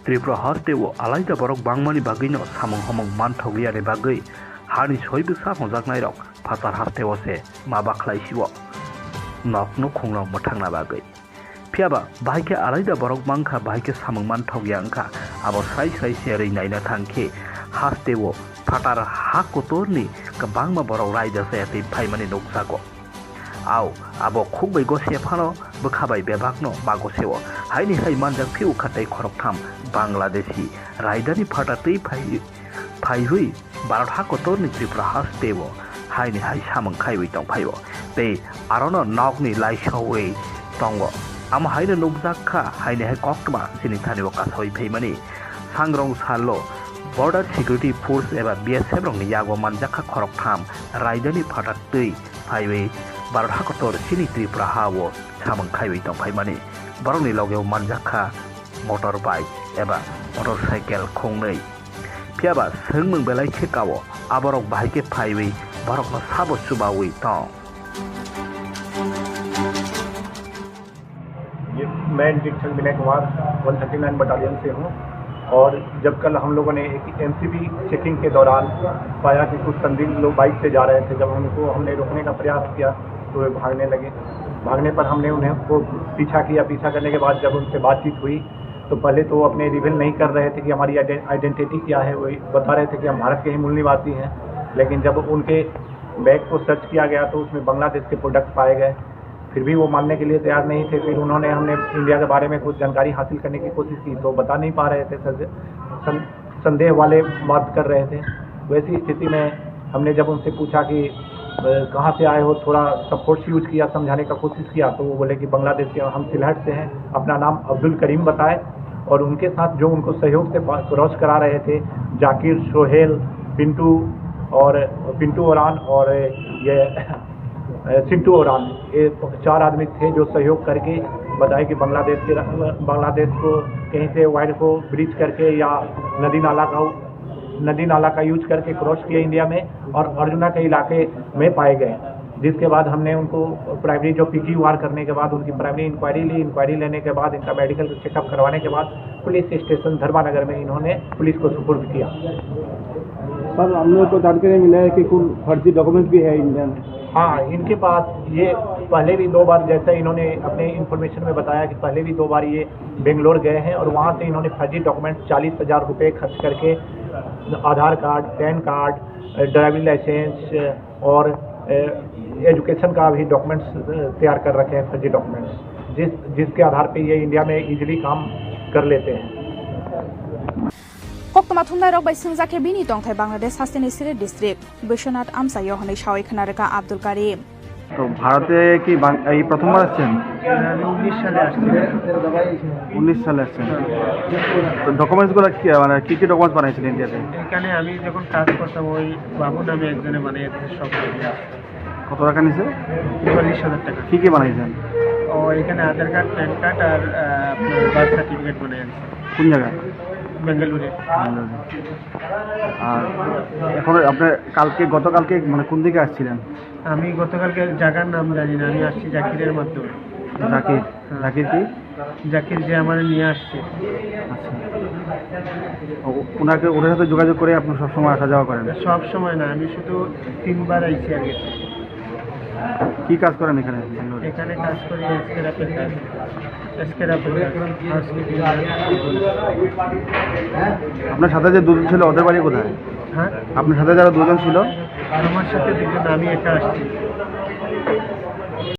त्रिपुरा हास्टेव आलायदा बरक बांगमानि बागैनो सामं हमं मानथौगियानि बागै हानि सयबो साफंजाकनाय रक फासार हास्टेवसे माबा खालायसिव नकनो खुंनाव मोथांना बागै फियाबा बाहायके आलायदा बरक मांखा बाहायके सामं मानथौगिया अंखा आबो स्राय स्राय सेरै नायना थांखे हास्टेव फाटार हा कोतरनि गोबांमा बरक रायजासे दै फाइमानि नोकजागो आव आबो खुबै गसेफानो बोखाबाय बेबागनो मागसेव हायनि हाय मानजाक फिउ खातै खरकथाम बांलादेशी रायदानि फाटा दै फाइहुइ भारत हा कोतरनि त्रिपुरा हास्टेव हायनि हाय सामं खाइबै दंफायो बे आरनो नकनि लाइसौयै दंगो आम हायनो नोकजाखा हायनि हाय कक्टमा सिनि थानिव कासै फैमानि सांग्रं सालो बॉर्डर सिक्योरिटी फोर्स एबा बीएसएफ रंनि यागो मानजाखा खरकथाम रायदानि फाटा दै फाइबै भारत हा कोतर सिनि त्रिपुरा हावो सामं खाइबै दंफाइमानि बरंनि लगेव मानजाखा मोटर बाइक एबा मोटर साइकेल खोंनै फियाबा सोंमों बेलाय खेकावो आबरक बाहायके फाइबै बरकनो साबो सुबावै दं। मैं इंजेक्शन विनय कुमार 139 बटालियन से हूँ और जब कल हम लोगों ने एक एमसीबी चेकिंग के दौरान पाया कि कुछ संदिग्ध लोग बाइक से जा रहे थे। जब हमने रोकने का प्रयास किया तो वे भागने लगे। भागने पर हमने उन्हें पीछा किया। पीछा करने के बाद जब उनसे बातचीत हुई तो पहले तो वो अपने रिवील नहीं कर रहे थे कि हमारी आइडेंटिटी क्या है। वो बता रहे थे कि हम भारत के ही मूल निवासी हैं। लेकिन जब उनके बैग को सर्च किया गया तो उसमें बांग्लादेश के प्रोडक्ट पाए गए। फिर भी वो मानने के लिए तैयार नहीं थे। फिर हमने इंडिया के बारे में कुछ जानकारी हासिल करने की कोशिश की तो बता नहीं पा रहे थे। संदेह वाले बात कर रहे थे। वैसी स्थिति में हमने जब उनसे पूछा कि कहाँ से आए हो, थोड़ा सपोर्ट यूज किया, समझाने का कोशिश किया तो वो बोले कि बांग्लादेश के, हम सिलहट से हैं। अपना नाम अब्दुल करीम बताए और उनके साथ जो उनको सहयोग से क्रॉस करा रहे थे जाकिर, सोहेल, पिंटू ओरान और ये सिंटू ओरान, ये 4 आदमी थे जो सहयोग करके बताए कि बांग्लादेश को कहीं से वायर को ब्रिज करके या नदी नाला का यूज करके क्रॉस किया इंडिया में और अर्जुना के इलाके में पाए गए। जिसके बाद हमने उनको प्राइमरी जो PQR करने के बाद उनकी प्राइमरी इंक्वायरी ली। इंक्वायरी लेने के बाद इनका मेडिकल चेकअप करवाने के बाद पुलिस स्टेशन धर्मानगर में इन्होंने पुलिस को सुपुर्द किया। सर, हम लोग को जानकारी मिला है कि कुछ फर्जी डॉक्यूमेंट भी है इंडिया में। हाँ, इनके पास ये पहले भी 2 बार, जैसा इन्होंने अपने इन्फॉर्मेशन में बताया कि पहले भी 2 बार ये बेंगलोर गए हैं और वहाँ से इन्होंने फर्जी डॉक्यूमेंट 40,000 रुपये खर्च करके Aadhaar card, PAN card, driving licence और एजुकेशन का भी डॉक्यूमेंट्स तैयार कर रखे हैं, फर्जी डॉक्यूमेंट्स, जिसके आधार पे ये इंडिया में इजीली काम कर लेते हैं। Koktoma thumnai rok bai singjake bini tongthai Bangladesh hasteni Sirte district Bishwanath Amsayo honei shawai khanareka Abdul Karim। তো ভারতে কি এই প্রথমবার আসছেন? 19 সালে আসছি। 19 সালে আসছেন। তো ডকুমেন্টসগুলো কি মানে কি ডকুমেন্টস বানাইছিলেন ইন্ডিয়াতে? এখানে আমি যখন কাজ করতাম ওই বাবু নামে একজনে বানিয়েছে সব। কত টাকা নিছে? ৪৪,০০০ টাকা। কি বানাইছেন? ও এখানে আধার কার্ড, প্যান কার্ড আর আপনার বার্থ সার্টিফিকেট বানিয়েছে। কোন জায়গায়? বেঙ্গালুরু। আর এখন আপনি গতকালকে মানে কোন দিকে আসছিলেন? আমি গতকালকে জায়গার নাম জানি না, আমি আসছি জাকিরের মাধ্যমে। জাকির কি? জাকির যে আমার নিয়ে আসছে। আচ্ছা, ওনার সাথে যোগাযোগ করে আপনি সবসময় আসা যাওয়া করেন? সব সময় না, আমি শুধু 3 বার আইছি আর গেছি। কি কাজ করেন এখানে? এখানে কাজ করি স্ক্র্যাপের কাজ। আপনার সাথে যে 2জন ছিল ওদের বাড়ি কোথায়? হ্যাঁ, আপনার সাথে যারা 2জন ছিল? আমার সাথে 2জন, আমি একা আসছি।